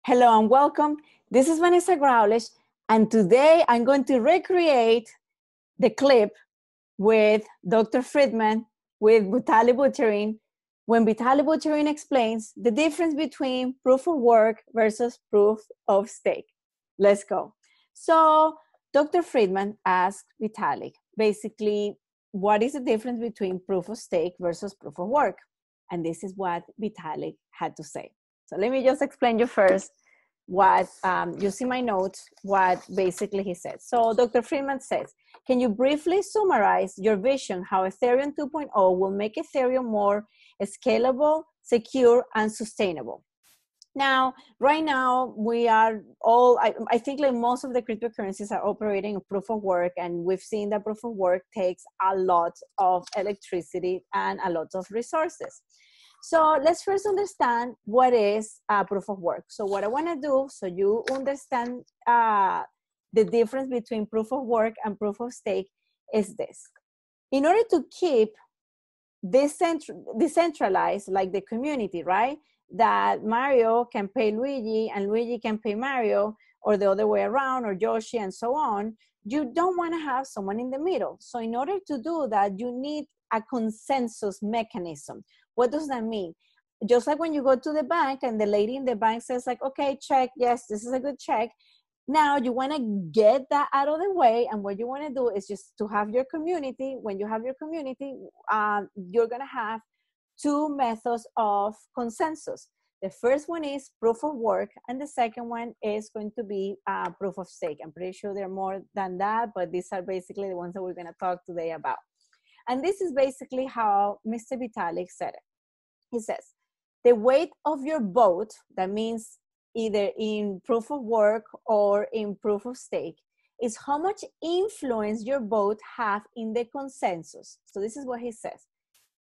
Hello and welcome. This is Vanessa Growlish, and today I'm going to recreate the clip with Dr. Friedman with butyllybutyrene when butyllybutyrene explains the difference between proof of work versus proof of stake. Let's go. So Dr. Friedman asked Vitalik, basically, what is the difference between proof of stake versus proof of work? And this is what Vitalik had to say. So let me just explain you first what, you see my notes, what basically he said. So Dr. Friedman says, can you briefly summarize your vision how Ethereum 2.0 will make Ethereum more scalable, secure, and sustainable? Now, right now, we are all, I think like most of the cryptocurrencies are operating a proof of work, and we've seen that proof of work takes a lot of electricity and a lot of resources. So let's first understand what is proof of work. So what I want to do, so you understand the difference between proof of work and proof of stake, is this. In order to keep decentralized, like the community, right? That Mario can pay Luigi and Luigi can pay Mario, or the other way around, or Yoshi and so on, you don't want to have someone in the middle. So in order to do that, you need a consensus mechanism. What does that mean? Just like when you go to the bank and the lady in the bank says like, okay, check, yes, this is a good check. Now you want to get that out of the way, and what you want to do is just to have your community. When you have your community, you're going to have two methods of consensus. The first one is proof of work, and the second one is going to be proof of stake. I'm pretty sure there are more than that, but these are basically the ones that we're going to talk today about. And this is basically how Mr. Vitalik said it. He says, the weight of your vote, that means either in proof of work or in proof of stake, is how much influence your vote have in the consensus. So this is what he says.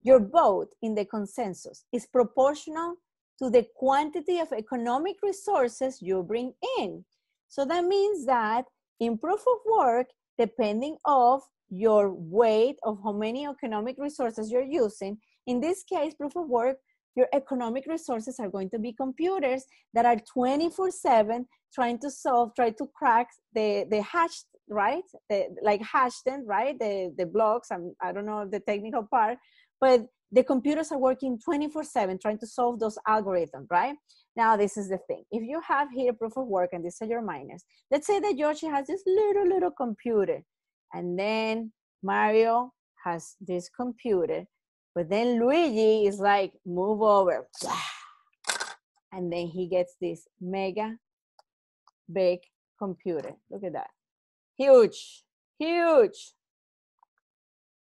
Your vote in the consensus is proportional to the quantity of economic resources you bring in. So that means that in proof of work, depending of your weight of how many economic resources you're using, in this case, proof of work, your economic resources are going to be computers that are 24/7 trying to crack the hash, right? Like hash them, right? The blocks, I don't know the technical part, but the computers are working 24/7 trying to solve those algorithms, right? Now, this is the thing. If you have here proof of work and these are your miners, let's say that Yoshi has this little computer, and then Mario has this computer, but then Luigi is like, move over. And then he gets this mega big computer. Look at that. Huge, huge.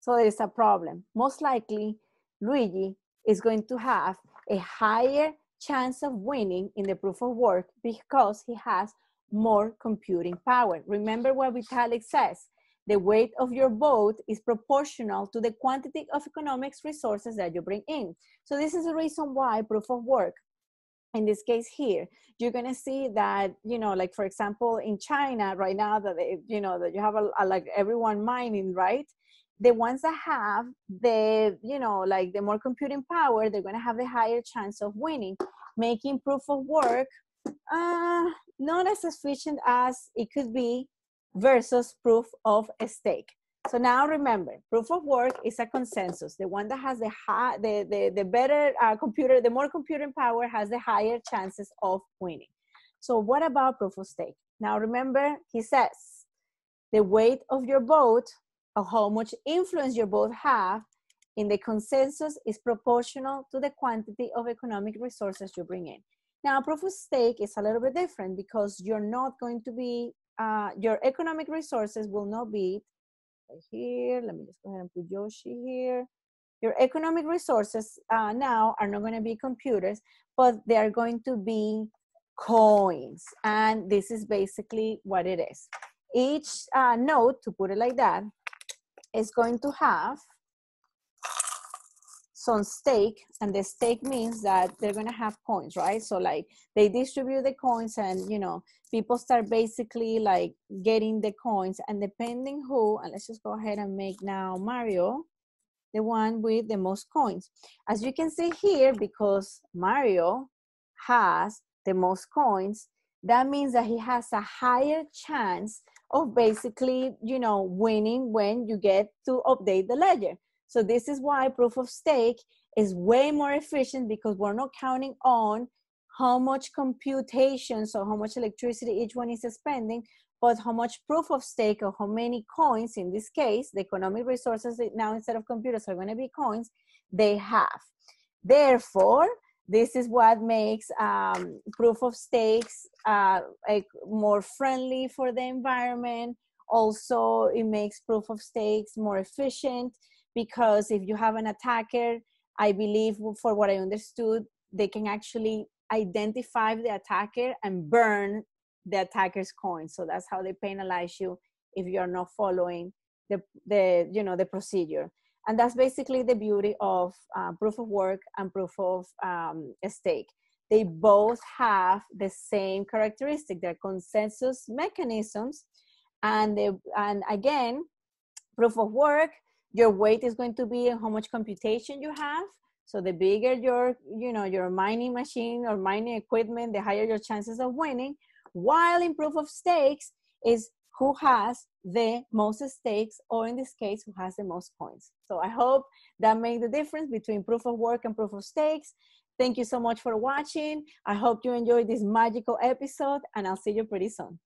So there's a problem. Most likely, Luigi is going to have a higher chance of winning in the proof of work because he has more computing power. Remember what Vitalik says. The weight of your vote is proportional to the quantity of economics resources that you bring in. So this is the reason why proof of work, in this case here, you're going to see that, like for example, in China right now that, that you have like everyone mining, right? The ones that have the, like the more computing power, they're going to have a higher chance of winning, making proof of work not as efficient as it could be versus proof of stake. So now remember, proof of work is a consensus. The one that has the better computer, the more computing power has the higher chances of winning. So what about proof of stake? Now remember, he says, the weight of your vote, of how much influence your vote have in the consensus, is proportional to the quantity of economic resources you bring in. Now, proof of stake is a little bit different because you're not going to be, your economic resources will not be, right here, let me just go ahead and put Yoshi here. Your economic resources now are not going to be computers, but they are going to be coins. And this is basically what it is. Each node, to put it like that, is going to have some stake, and the stake means that they're going to have coins, right? So like they distribute the coins, and people start basically like getting the coins, and depending who, and let's just go ahead and make now Mario the one with the most coins. As you can see here, because Mario has the most coins, that means that he has a higher chance of basically, you know, winning when you get to update the ledger. So this is why proof of stake is way more efficient, because we're not counting on how much computation, so how much electricity each one is spending, but how much proof of stake, or how many coins, in this case, the economic resources now instead of computers are going to be coins, they have. Therefore, this is what makes proof of stakes more friendly for the environment. Also, it makes proof of stakes more efficient, because if you have an attacker, I believe, for what I understood, they can actually identify the attacker and burn the attacker's coin. So that's how they penalize you if you're not following the procedure. And that's basically the beauty of proof of work and proof of stake. They both have the same characteristic. They're consensus mechanisms. And again, proof of work, your weight is going to be how much computation you have. So the bigger your mining machine or mining equipment, the higher your chances of winning. While in proof of stakes is who has the most stakes, or in this case, who has the most coins. So I hope that made the difference between proof of work and proof of stakes. Thank you so much for watching. I hope you enjoyed this magical episode, and I'll see you pretty soon.